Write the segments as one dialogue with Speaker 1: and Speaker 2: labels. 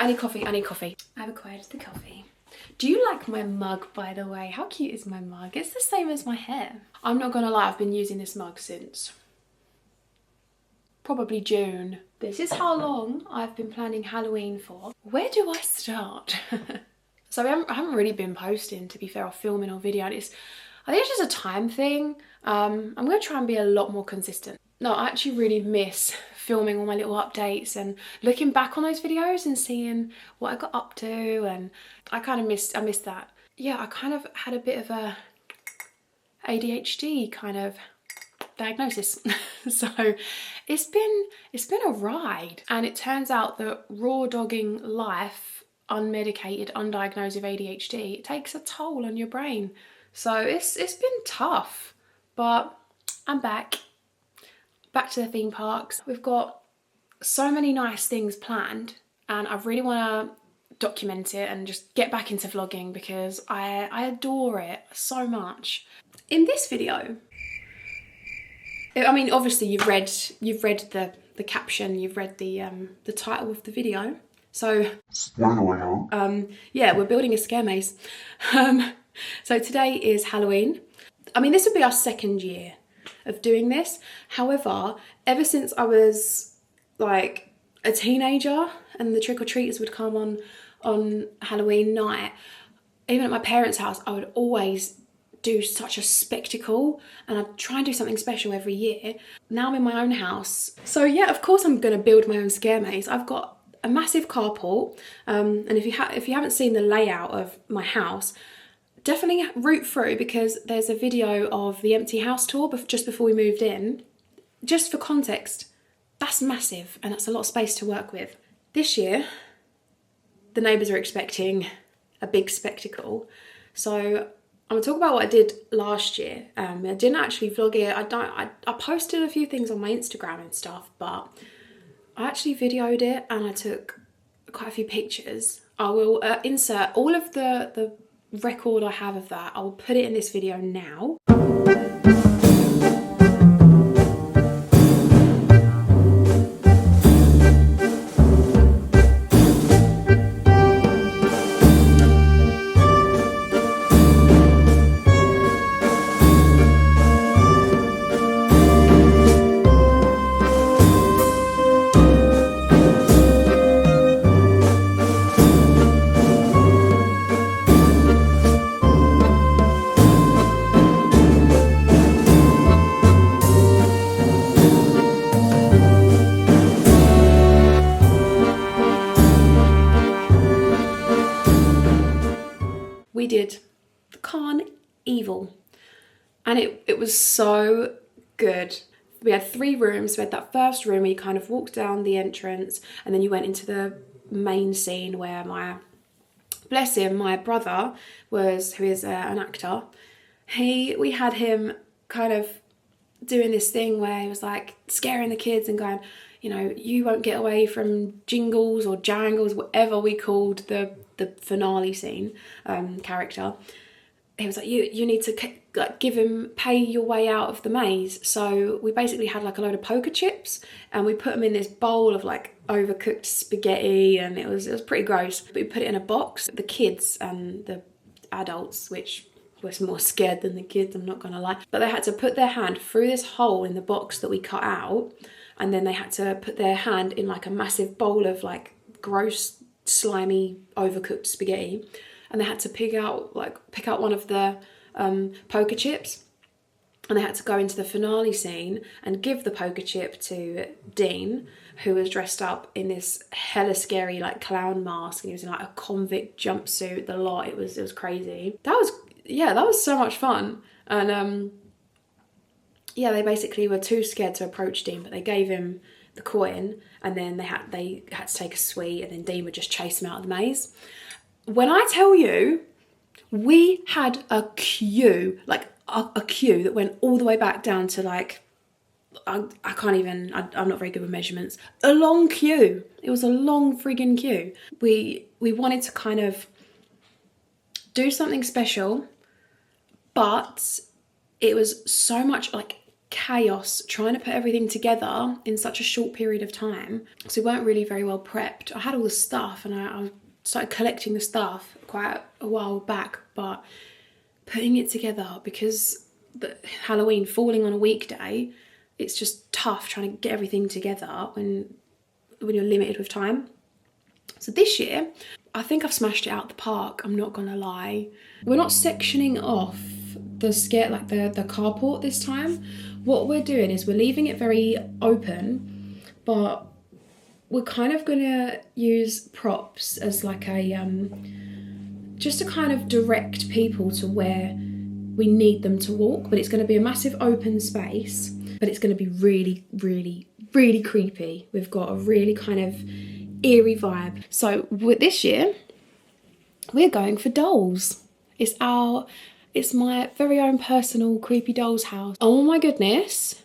Speaker 1: I need coffee, I need coffee. I've acquired the coffee. Do you like my mug, by the way? How cute is my mug? It's the same as my hair. I'm not gonna lie, I've been using this mug since probably June. This is how long I've been planning Halloween for. Where do I start? So I haven't really been posting, to be fair, or filming or video. I think it's just a time thing. I'm gonna try and be a lot more consistent. No, I actually really miss filming all my little updates and looking back on those videos and seeing what I got up to, and I missed that. Yeah, I kind of had a bit of a ADHD kind of diagnosis. So it's been a ride, and it turns out that raw dogging life unmedicated, undiagnosed with ADHD, it takes a toll on your brain. So it's been tough, but I'm back to the theme parks. We've got so many nice things planned, and I really want to document it and just get back into vlogging because I adore it so much. In this video, I mean, obviously you've read the caption, you've read the title of the video. So spoiler alert. Yeah, we're building a scare maze. So today is Halloween. I mean, this would be our second year of doing this. However, ever since I was like a teenager and the trick-or-treaters would come on Halloween night, even at my parents' house, I would always do such a spectacle, and I'd try and do something special every year. Now I'm in my own house. So yeah, of course I'm gonna build my own scare maze. I've got a massive carport, and if you haven't seen the layout of my house, definitely root through, because there's a video of the empty house tour just before we moved in. Just for context, that's massive, and that's a lot of space to work with. This year, the neighbours are expecting a big spectacle. So I'm gonna talk about what I did last year. I didn't actually vlog it. I posted a few things on my Instagram and stuff, but I actually videoed it and I took quite a few pictures. I will insert all of the record I have of that. I will put it in this video now. We did the Carnival, and it was so good. We had 3 rooms. We had that first room where you kind of walked down the entrance, and then you went into the main scene where bless him, my brother who is an actor. We had him kind of doing this thing where he was like scaring the kids and going, you know, you won't get away from jingles or jangles, whatever we called the finale scene character. He was like, you need to like pay your way out of the maze. So we basically had like a load of poker chips, and we put them in this bowl of like overcooked spaghetti, and it was pretty gross. But we put it in a box. The kids and the adults, which was more scared than the kids, I'm not gonna lie, but they had to put their hand through this hole in the box that we cut out, and then they had to put their hand in like a massive bowl of like gross, slimy, overcooked spaghetti, and they had to pick out one of the poker chips, and they had to go into the finale scene and give the poker chip to Dean, who was dressed up in this hella scary like clown mask, and he was in like a convict jumpsuit, the lot. It was crazy. That was so much fun. And yeah, they basically were too scared to approach Dean, but they gave him the coin, and then they had to take a sweet, and then Dean would just chase him out of the maze. When I tell you, we had a queue, like a queue that went all the way back down to like, I'm not very good with measurements. A long queue. It was a long friggin' queue. We wanted to kind of do something special, but it was so much like chaos trying to put everything together in such a short period of time. So we weren't really very well prepped. I had all the stuff and I started collecting the stuff quite a while back, but putting it together, because the Halloween falling on a weekday, it's just tough trying to get everything together when you're limited with time. So this year, I think I've smashed it out the park, I'm not gonna lie. We're not sectioning off the the carport this time. What we're doing is we're leaving it very open, but we're kind of gonna use props as like a, just to kind of direct people to where we need them to walk, but it's gonna be a massive open space, but it's gonna be really, really, really creepy. We've got a really kind of eerie vibe. So this year, we're going for dolls. It's my very own personal creepy dolls house. Oh my goodness,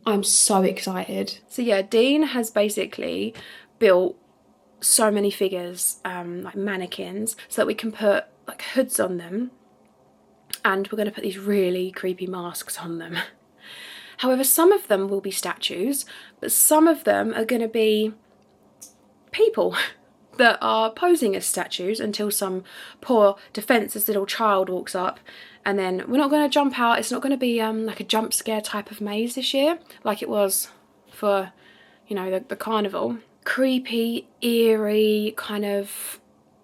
Speaker 1: I'm so excited. So yeah, Dean has basically built so many figures, like mannequins, so that we can put like hoods on them, and we're going to put these really creepy masks on them. However, some of them will be statues, but some of them are going to be people that are posing as statues until some poor defenseless little child walks up, and then we're not going to jump out. It's not going to be like a jump scare type of maze this year like it was for, you know, the carnival. Creepy, eerie, kind of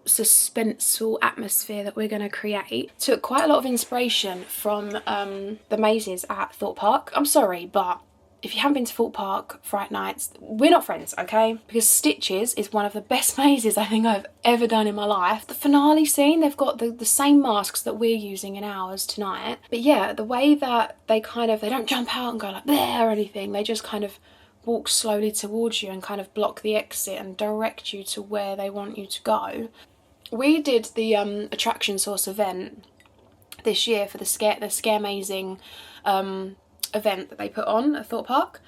Speaker 1: suspenseful atmosphere that we're going to create took quite a lot of inspiration from the mazes at Thorpe Park. I'm sorry, but if you haven't been to Thorpe Park Fright Nights, we're not friends, okay? Because Stitches is one of the best mazes I think I've ever done in my life. The finale scene, they've got the same masks that we're using in ours tonight. But yeah, the way that they don't jump out and go like there or anything, they just kind of walk slowly towards you and kind of block the exit and direct you to where they want you to go. We did the attraction source event this year for the Scaremazing event that they put on at Thorpe Park,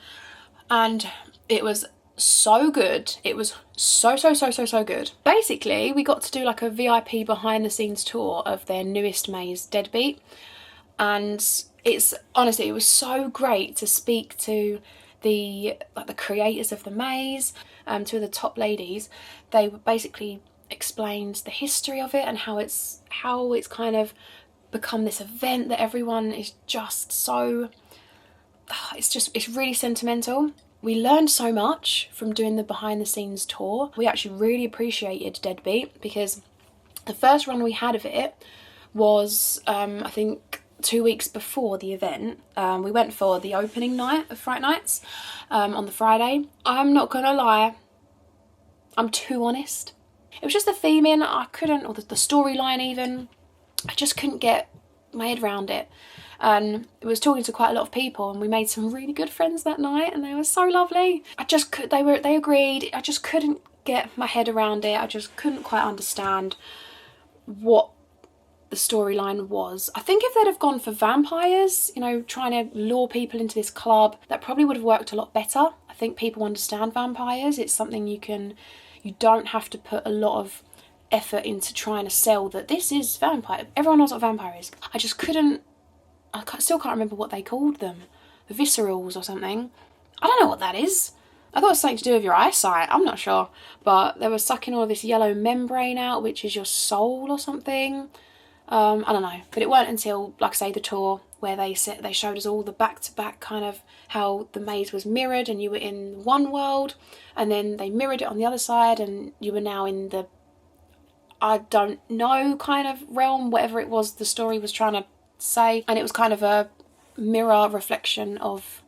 Speaker 1: and it was so good. It was so good. Basically, we got to do like a VIP behind the scenes tour of their newest maze, Deadbeat, and it was so great to speak to the creators of the maze, two of the top ladies. They basically explained the history of it and how it's kind of become this event that everyone is just so, it's really sentimental. We learned so much from doing the behind the scenes tour. We actually really appreciated Deadbeat, because the first run we had of it was I think 2 weeks before the event. We went for the opening night of Fright Nights on the Friday. I'm not gonna lie, I'm too honest. It was just the theming, or the storyline even, I just couldn't get my head around it. And I was talking to quite a lot of people, and we made some really good friends that night, and they were so lovely. They agreed. I just couldn't get my head around it. I just couldn't quite understand what the storyline was. I think if they'd have gone for vampires, you know, trying to lure people into this club, that probably would have worked a lot better. I think people understand vampires. It's something you don't have to put a lot of effort into trying to sell that this is vampire. Everyone knows what a vampire is. I still can't remember what they called them. The viscerals or something. I don't know what that is. I thought it was something to do with your eyesight. I'm not sure. But they were sucking all this yellow membrane out, which is your soul or something. I don't know. But it weren't until, like I say, the tour where they showed us all the back-to-back kind of how the maze was mirrored, and you were in one world, and then they mirrored it on the other side, and you were now in the, I don't know, kind of realm, whatever it was the story was trying to say. And it was kind of a mirror reflection of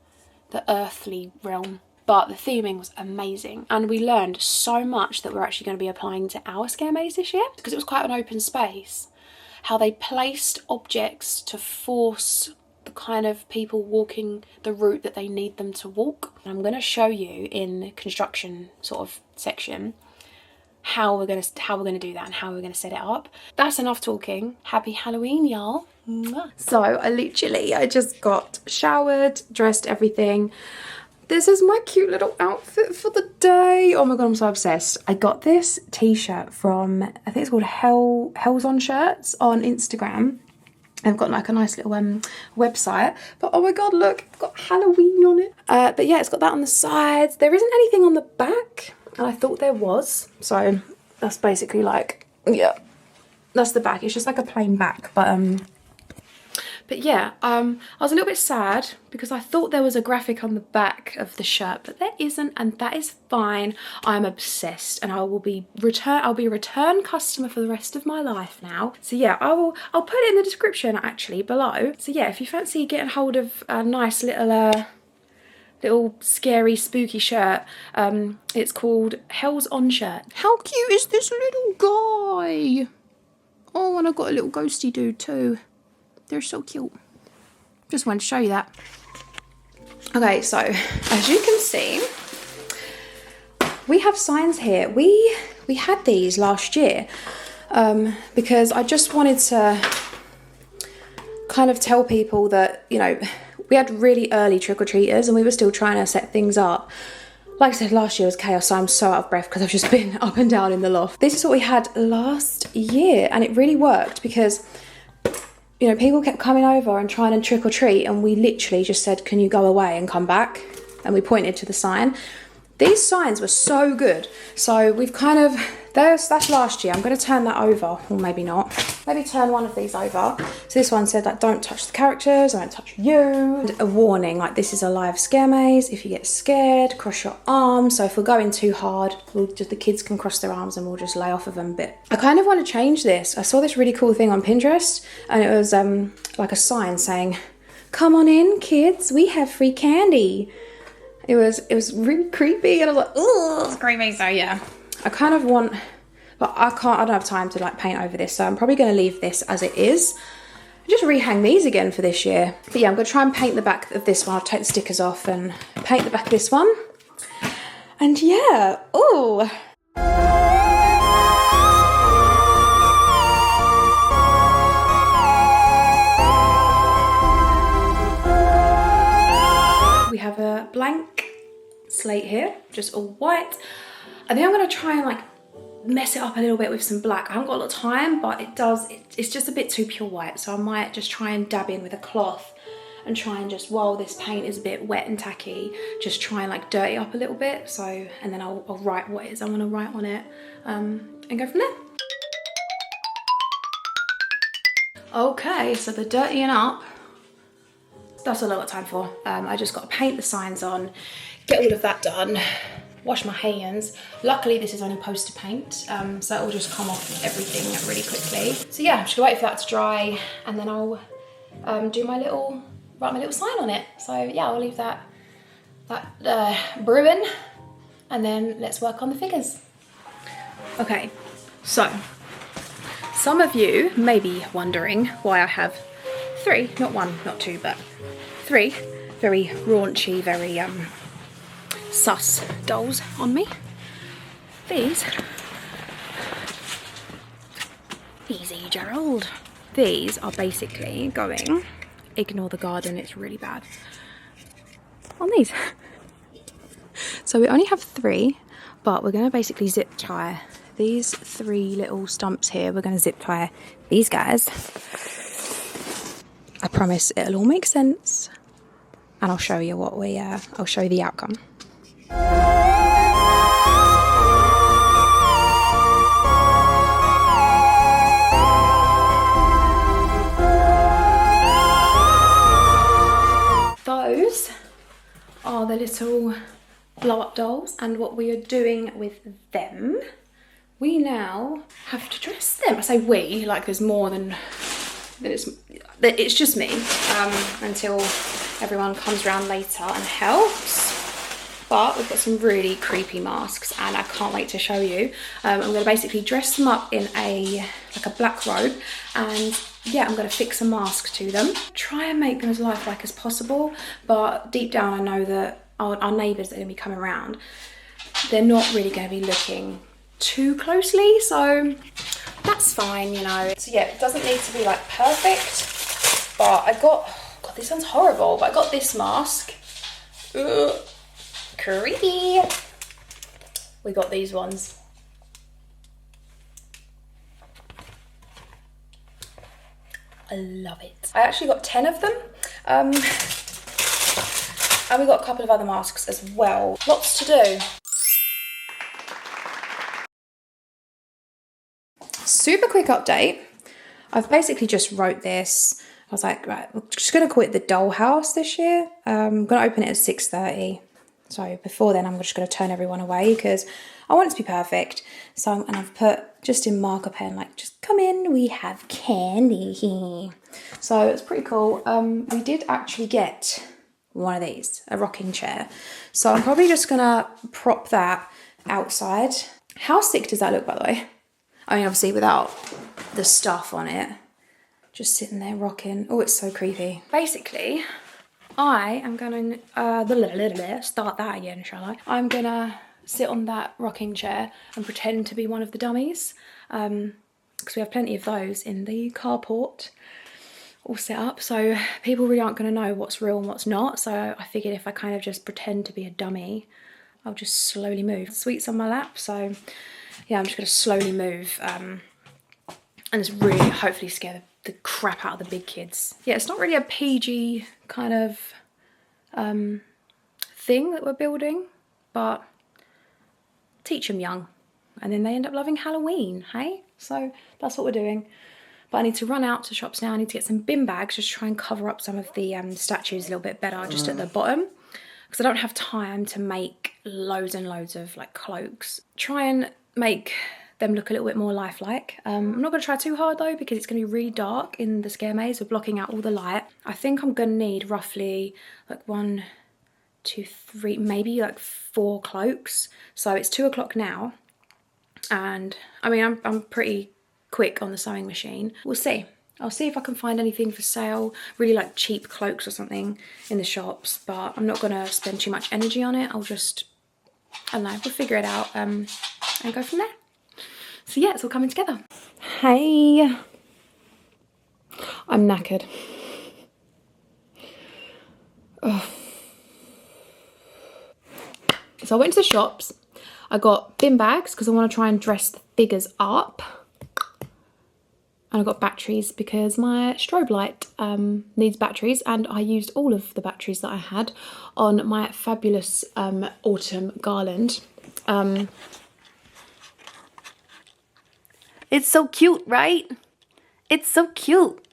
Speaker 1: the earthly realm. But the theming was amazing, and we learned so much that we're actually going to be applying to our Scaremaze this year, because it was quite an open space. How they placed objects to force the kind of people walking the route that they need them to walk. And I'm going to show you in the construction sort of section how we're going to do that and how we're going to set it up. That's enough talking. Happy Halloween, y'all. So I just got showered, dressed, everything. This is my cute little outfit for the day. Oh my god, I'm so obsessed. I got this t-shirt from, I think it's called Hell's on Shirts on Instagram. They've got like a nice little website, but oh my god, look, it's got Halloween on it. But yeah, it's got that on the sides. There isn't anything on the back, and I thought there was. So that's basically like, yeah, that's the back. It's just like a plain back, but yeah, I was a little bit sad because I thought there was a graphic on the back of the shirt, but there isn't, and that is fine. I'm obsessed, and I'll be a return customer for the rest of my life now. So yeah, I'll put it in the description actually below. So yeah, if you fancy getting hold of a nice little scary spooky shirt, it's called Hell's On Shirt. How cute is this little guy? Oh, and I've got a little ghosty dude too. They're so cute. Just wanted to show you that. Okay, so as you can see, we have signs here. We had these last year because I just wanted to kind of tell people that, you know, we had really early trick-or-treaters and we were still trying to set things up. Like I said, last year was chaos, so I'm so out of breath because I've just been up and down in the loft. This is what we had last year, and it really worked because, you know, people kept coming over and trying to trick or treat, and we literally just said, can you go away and come back? And we pointed to the sign. These signs were so good. So we've kind of, that's last year. I'm going to turn that over, or maybe not. Maybe turn one of these over. So this one said, like, don't touch the characters, I don't touch you. And a warning, like, this is a live scare maze. If you get scared, cross your arms. So if we're going too hard, the kids can cross their arms and we'll just lay off of them a bit. I kind of want to change this. I saw this really cool thing on Pinterest, and it was like a sign saying, come on in, kids, we have free candy. It was really creepy, and I was like, oh, it's creepy. So yeah, I kind of want, but I don't have time to like paint over this, so I'm probably going to leave this as it is. Just rehang these again for this year. But yeah, I'm going to try and paint the back of this one. I'll take the stickers off and paint the back of this one. And yeah, oh. We have a blank slate here, just all white. I think I'm going to try and like mess it up a little bit with some black. I haven't got a lot of time, but it's just a bit too pure white, so I might just try and dab in with a cloth and try and just, while this paint is a bit wet and tacky, just try and like dirty up a little bit. So, and then I'll write what it is I want to write on it, and go from there. Okay, so the dirtying up, that's all I've got time for. I just got to paint the signs on, get all of that done, wash my hands. Luckily this is only poster paint, so it'll just come off everything really quickly. So yeah, I'm just gonna wait for that to dry, and then I'll write my little sign on it. So yeah, I'll leave that brewing, and then let's work on the figures. Okay, so some of you may be wondering why I have three, not one, not two, but three very raunchy, very sus dolls on me. These, easy Gerald. These are basically going, ignore the garden, it's really bad, on these. So we only have three, but we're gonna basically zip tie these three little stumps here. We're gonna zip tie these guys. I promise it'll all make sense, and I'll show you what I'll show you the outcome. Those are the little blow-up dolls, and what we are doing with them, we now have to dress them. I say we, like there's more than it's just me, until everyone comes around later and helps. But we've got some really creepy masks, and I can't wait to show you. I'm going to basically dress them up in like a black robe, and yeah, I'm going to fix a mask to them. Try and make them as lifelike as possible, but deep down I know that our neighbours that are going to be coming around, they're not really going to be looking too closely, so that's fine, you know. So yeah, it doesn't need to be like perfect, but I got, God, this sounds horrible, but I got this mask. Ugh. Creepy. We got these ones. I love it. I actually got 10 of them. And we got a couple of other masks as well. Lots to do. Super quick update. I've basically just wrote this. I was like, right, we're just going to call it the dollhouse this year. I'm going to open it at 6:30. So before then, I'm just going to turn everyone away because I want it to be perfect. So, and I've put just in marker pen, like, just come in, we have candy. So it's pretty cool. We did actually get one of these, a rocking chair. So I'm probably just going to prop that outside. How sick does that look, by the way? I mean, obviously without the stuff on it. Just sitting there rocking. Oh, it's so creepy. Basically, I am going to start that again, shall I? I'm going to sit on that rocking chair and pretend to be one of the dummies. Because we have plenty of those in the carport all set up. So people really aren't going to know what's real and what's not. So I figured if I kind of just pretend to be a dummy, I'll just slowly move. Sweet's on my lap, so yeah, I'm just going to slowly move. And it's really hopefully scare the crap out of the big kids. Yeah, it's not really a PG kind of thing that we're building, but teach them young and then they end up loving Halloween, hey? So that's what we're doing. But I need to run out to shops now. I need to get some bin bags, just try and cover up some of the statues a little bit better just at the bottom, because I don't have time to make loads and loads of like cloaks. Try and make them look a little bit more lifelike. I'm not going to try too hard though, because it's going to be really dark in the Scaremaze. We're blocking out all the light. I think I'm going to need roughly like 1, 2, 3, maybe like 4 cloaks. So it's 2 o'clock now, and I mean I'm pretty quick on the sewing machine. We'll see. I'll see if I can find anything for sale, really like cheap cloaks or something in the shops, but I'm not going to spend too much energy on it. I'll just, I don't know, we'll figure it out and go from there. So yeah, it's all coming together. Hey, I'm knackered. Ugh. So I went to the shops. I got bin bags because I want to try and dress the figures up. And I got batteries because my strobe light needs batteries, and I used all of the batteries that I had on my fabulous autumn garland. It's so cute, right? It's so cute.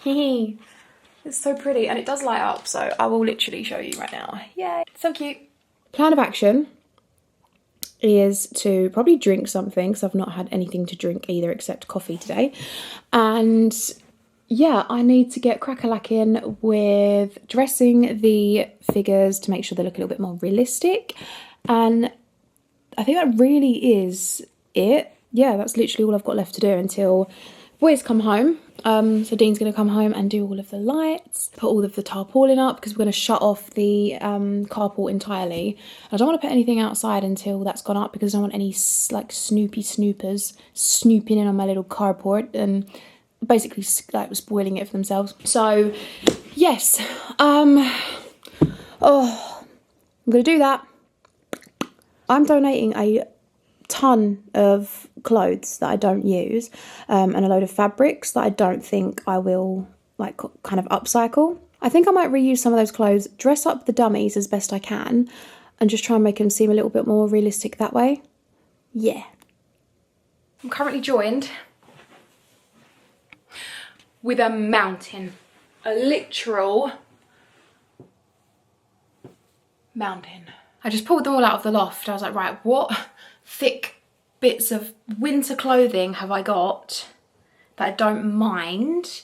Speaker 1: It's so pretty, and it does light up, so I will literally show you right now. Yay, so cute. Plan of action is to probably drink something, because I've not had anything to drink either except coffee today. And yeah, I need to get crack-a-lacking with dressing the figures to make sure they look a little bit more realistic. And I think that really is it. Yeah, that's literally all I've got left to do until boys come home. So Dean's going to come home and do all of the lights, put all of the tarpaulin up, because we're going to shut off the carport entirely. I don't want to put anything outside until that's gone up, because I don't want any like snoopers snooping in on my little carport and basically like spoiling it for themselves. So yes, I'm going to do that. I'm donating a ton of clothes that I don't use, and a load of fabrics that I don't think I will like kind of upcycle. I think I might reuse some of those clothes, dress up the dummies as best I can, and just try and make them seem a little bit more realistic that way. Yeah. I'm currently joined with a mountain, a literal mountain. I just pulled them all out of the loft. I was like, right, what thick bits of winter clothing have I got that I don't mind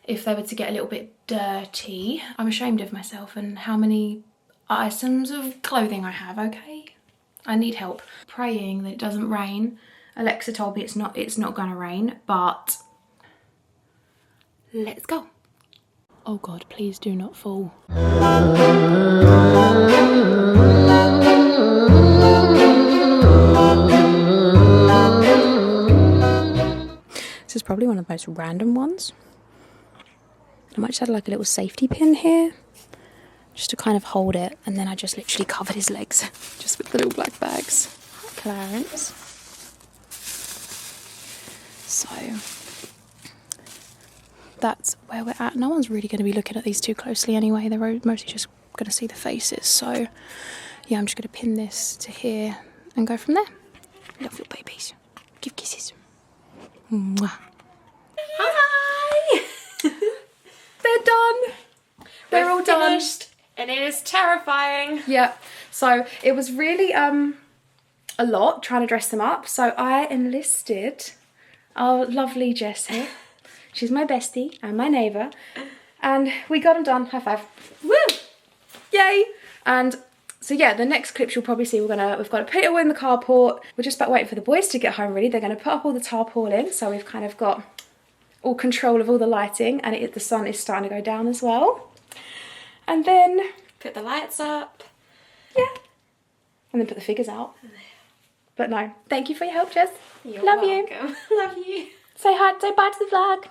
Speaker 1: if they were to get a little bit dirty? I'm ashamed of myself and how many items of clothing I have, okay? I need help. Praying that it doesn't rain. Alexa told me it's not gonna rain, but let's go. Oh God, please do not fall. This is probably one of the most random ones. I might just add like a little safety pin here, just to kind of hold it, and then I just literally covered his legs, just with the little black bags. Hi, Clarence. So, that's where we're at. No one's really going to be looking at these too closely anyway. They're mostly just going to see the faces. So yeah, I'm just going to pin this to here and go from there. Love your babies. Give kisses. Mwah. Hi! They're done. They're all
Speaker 2: finished, and it is terrifying.
Speaker 1: Yeah. So it was really a lot trying to dress them up. So I enlisted our lovely Jess here. She's my bestie and my neighbour. And we got them done. High five. Woo! Yay! And so yeah, the next clips you'll probably see, we've got to put it all in the carport. We're just about waiting for the boys to get home really. They're going to put up all the tarpaulin. So we've kind of got all control of all the lighting, and the sun is starting to go down as well. And then
Speaker 2: put the lights up.
Speaker 1: Yeah. And then put the figures out. But no, thank you for your help, Jess.
Speaker 2: You're
Speaker 1: Love
Speaker 2: welcome.
Speaker 1: you.
Speaker 2: Love you.
Speaker 1: Say hi, say bye to the vlog.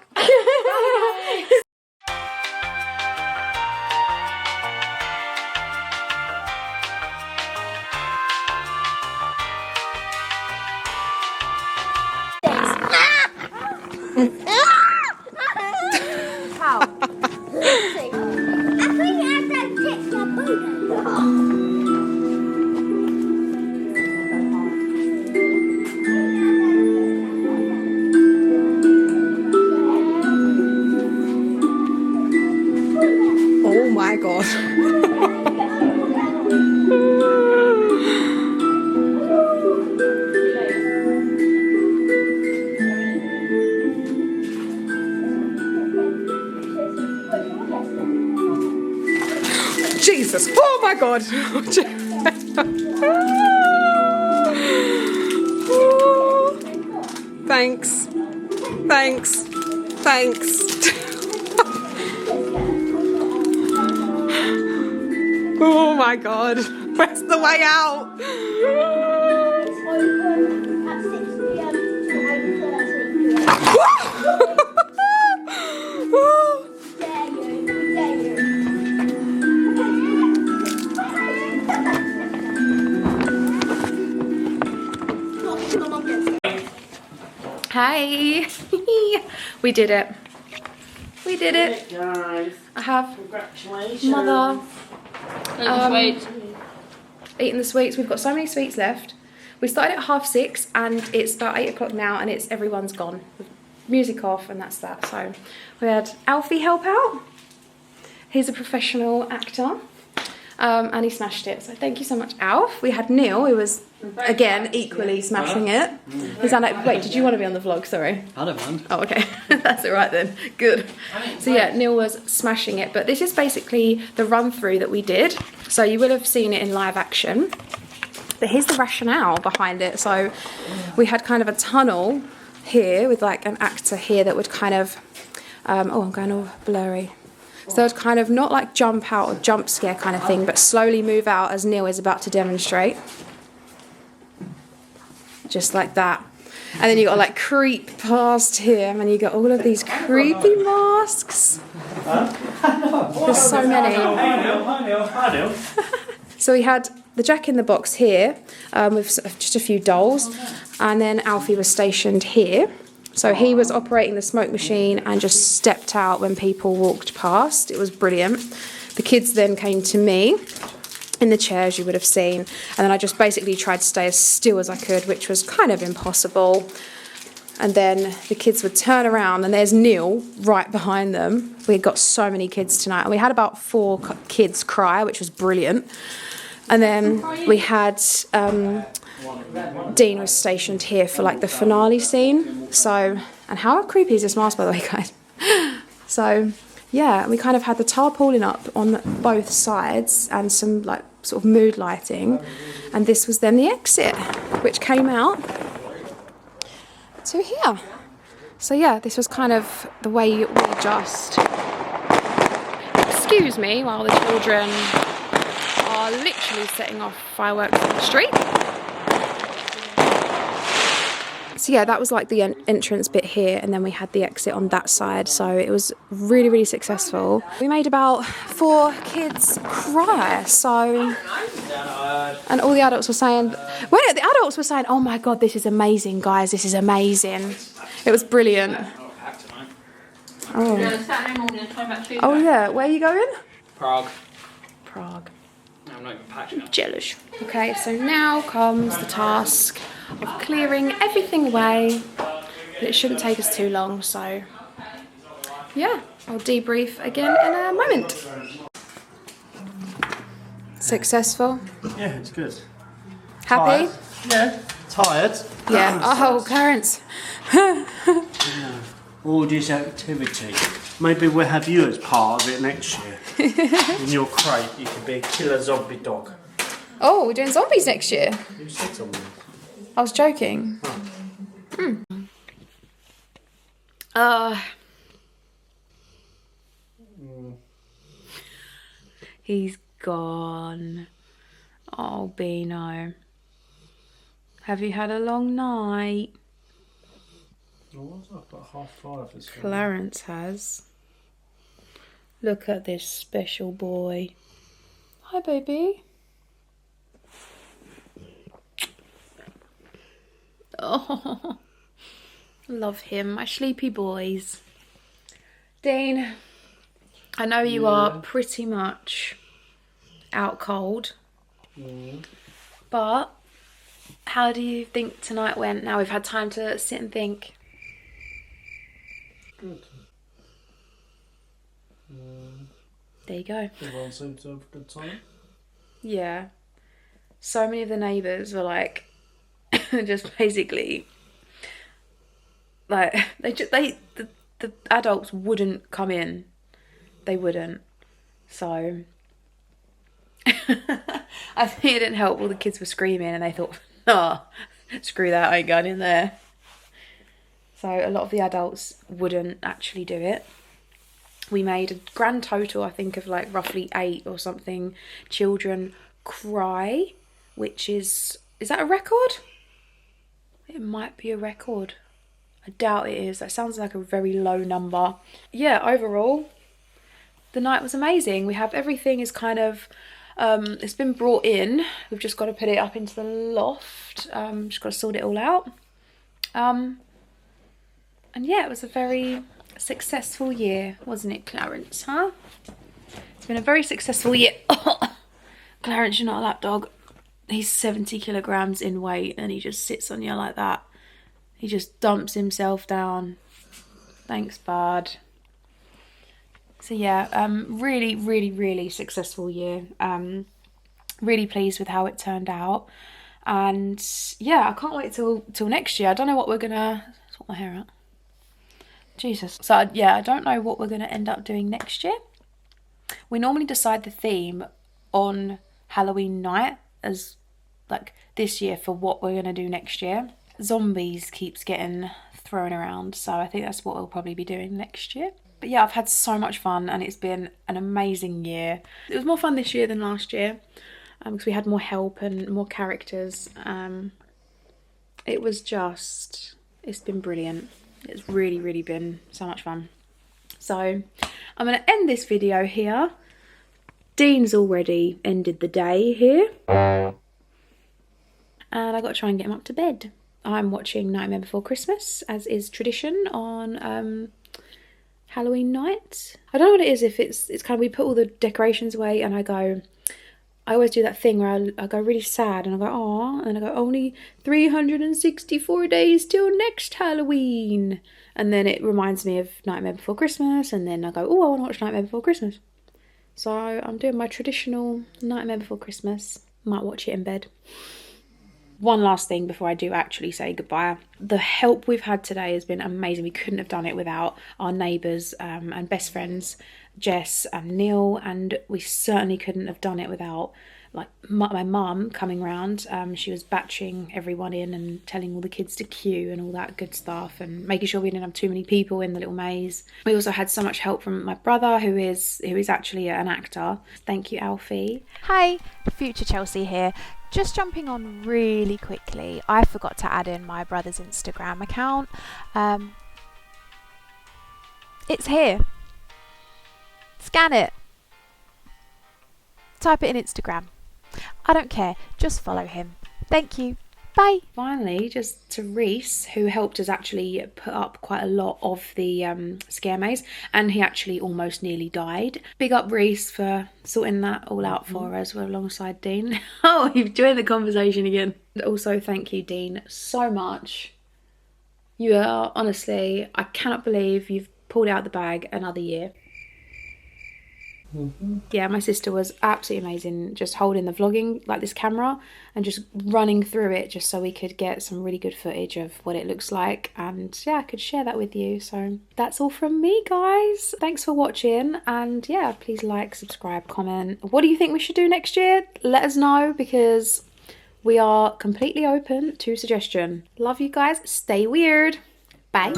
Speaker 2: Bye, guys.
Speaker 1: Oh my god. Jesus. Oh my god. Thanks. Thanks. Thanks. Oh my god. Where's the way out?
Speaker 3: It's open at 6 PM to 8:30 PM. Dare you, dare you.
Speaker 1: Hi. We did it. We did it.
Speaker 4: Guys,
Speaker 1: I have
Speaker 4: congratulations.
Speaker 1: mother
Speaker 2: Sweet.
Speaker 1: eating the sweets. We've got so many sweets left. We started at 6:30 and it's about 8 o'clock now, and everyone's gone. Music off, and that's that. So we had Alfie help out. He's a professional actor. And he smashed it. So thank you so much, Alf. We had Neil, who was again equally smashing it. Wait, did you want to be on the vlog? Sorry.
Speaker 4: I don't mind.
Speaker 1: Oh, okay. That's all right then. Good. So yeah, Neil was smashing it. But this is basically the run through that we did. So you will have seen it in live action. But here's the rationale behind it. So we had kind of a tunnel here with like an actor here that would kind of, oh, I'm going all blurry. So they would kind of not like jump out or jump scare kind of thing, but slowly move out as Neil is about to demonstrate. Just like that. And then you got to like creep past him, and you got all of these creepy masks. There's so many.
Speaker 4: I know.
Speaker 1: So we had the Jack in the Box here with just a few dolls, and then Alfie was stationed here. So he was operating the smoke machine and just stepped out when people walked past. It was brilliant. The kids then came to me in the chairs you would have seen, and then I just basically tried to stay as still as I could, which was kind of impossible. And then the kids would turn around, and there's Neil right behind them. We got so many kids tonight, and we had about 4 kids cry, which was brilliant. And then we had Dean was stationed here for like the finale scene. So, and how creepy is this mask, by the way, guys? So yeah, we kind of had the tarpaulin up on both sides and some like sort of mood lighting, and this was then the exit, which came out to here. So yeah, this was kind of the way we just, excuse me, while the children are literally setting off fireworks on the street. So yeah, that was like the entrance bit here, and then we had the exit on that side. So it was really, really successful. We made about 4 kids cry. So, and all the adults were saying, well, the adults were saying, oh my God, this is amazing, guys, this is amazing. It was brilliant. Oh.
Speaker 2: Saturday morning, time back Tuesday.
Speaker 1: Oh yeah, where are you going?
Speaker 4: Prague.
Speaker 1: Prague.
Speaker 4: No, I'm not even patching it.
Speaker 1: Jealous. Okay, so now comes the task of clearing everything away. But it shouldn't take us too long, so yeah, I'll debrief again in a moment. Successful?
Speaker 4: Yeah, it's good.
Speaker 1: Happy?
Speaker 4: Tired? Yeah. Tired?
Speaker 1: Yeah. Oh, Clarence.
Speaker 4: All this activity. Maybe we'll have you as part of it next year. In your crate, you could be a killer zombie dog.
Speaker 1: Oh, we're doing zombies next year.
Speaker 4: Who said something?
Speaker 1: I was joking. He's gone. Oh, Beano. Have you had a long night?
Speaker 4: Oh, what's up? About 5:30 this morning.
Speaker 1: Clarence has. Look at this special boy. Hi, baby. Oh, love him, my sleepy boys. Dean, I know you are pretty much out cold, but how do you think tonight went? Now we've had time to sit and think.
Speaker 4: Good.
Speaker 1: There you go.
Speaker 4: Everyone seemed to have a good time.
Speaker 1: Yeah. So many of the neighbours were like, just basically, like, the adults wouldn't come in. They wouldn't. So, I think it didn't help. All the kids were screaming and they thought, oh, screw that, I ain't going in there. So a lot of the adults wouldn't actually do it. We made a grand total, I think, of like roughly 8 or something children cry, which is that a record? It might be a record. I doubt it is. That sounds like a very low number. Yeah, overall, the night was amazing. We have everything is kind of, it's been brought in. We've just got to put it up into the loft. Just got to sort it all out. And yeah, it was a very successful year, wasn't it, Clarence, huh? It's been a very successful year. Clarence, you're not a lap dog. He's 70 kilograms in weight and he just sits on you like that. He just dumps himself down. Thanks, bud. So yeah, really, really, really successful year. Really pleased with how it turned out. And yeah, I can't wait till next year. I don't know what we're gonna sort my hair out. Jesus. So yeah, I don't know what we're gonna end up doing next year. We normally decide the theme on Halloween night, as like this year, for what we're gonna do next year. Zombies keeps getting thrown around, so I think that's what we'll probably be doing next year. But yeah, I've had so much fun and it's been an amazing year. It was more fun this year than last year because we had more help and more characters. It's been brilliant. It's really, really been so much fun. So I'm going to end this video here. Dean's already ended the day here. And I got to try and get him up to bed. I'm watching Nightmare Before Christmas, as is tradition on Halloween night. I don't know what it is, if it's kind of, we put all the decorations away and I always do that thing where I go really sad and I go, aw, and I go, only 364 days till next Halloween. And then it reminds me of Nightmare Before Christmas, and then I go, oh, I want to watch Nightmare Before Christmas. So I'm doing my traditional Nightmare Before Christmas. Might watch it in bed. One last thing before I do actually say goodbye. The help we've had today has been amazing. We couldn't have done it without our neighbours and best friends, Jess and Neil, and we certainly couldn't have done it without like my mum coming round. She was batching everyone in and telling all the kids to queue and all that good stuff and making sure we didn't have too many people in the little maze. We also had so much help from my brother who is actually an actor. Thank you, Alfie.
Speaker 5: Hi, Future Chelsea here. Just jumping on really quickly, I forgot to add in my brother's Instagram account. It's here. Scan it. Type it in Instagram. I don't care, just follow him. Thank you. Bye.
Speaker 1: Finally, just to Reese, who helped us actually put up quite a lot of the Scaremaze, and he actually almost nearly died. Big up Reese for sorting that all out for us alongside Dean. Oh, you've joined the conversation again. Also, thank you, Dean, so much. You are, honestly, I cannot believe you've pulled out the bag another year. Yeah, my sister was absolutely amazing, just holding the vlogging, like this camera, and just running through it just so we could get some really good footage of what it looks like, and yeah, I could share that with you. So that's all from me, guys. Thanks for watching, and yeah, please like, subscribe, comment. What do you think we should do next year? Let us know, because we are completely open to suggestion. Love you guys. Stay weird. Bye.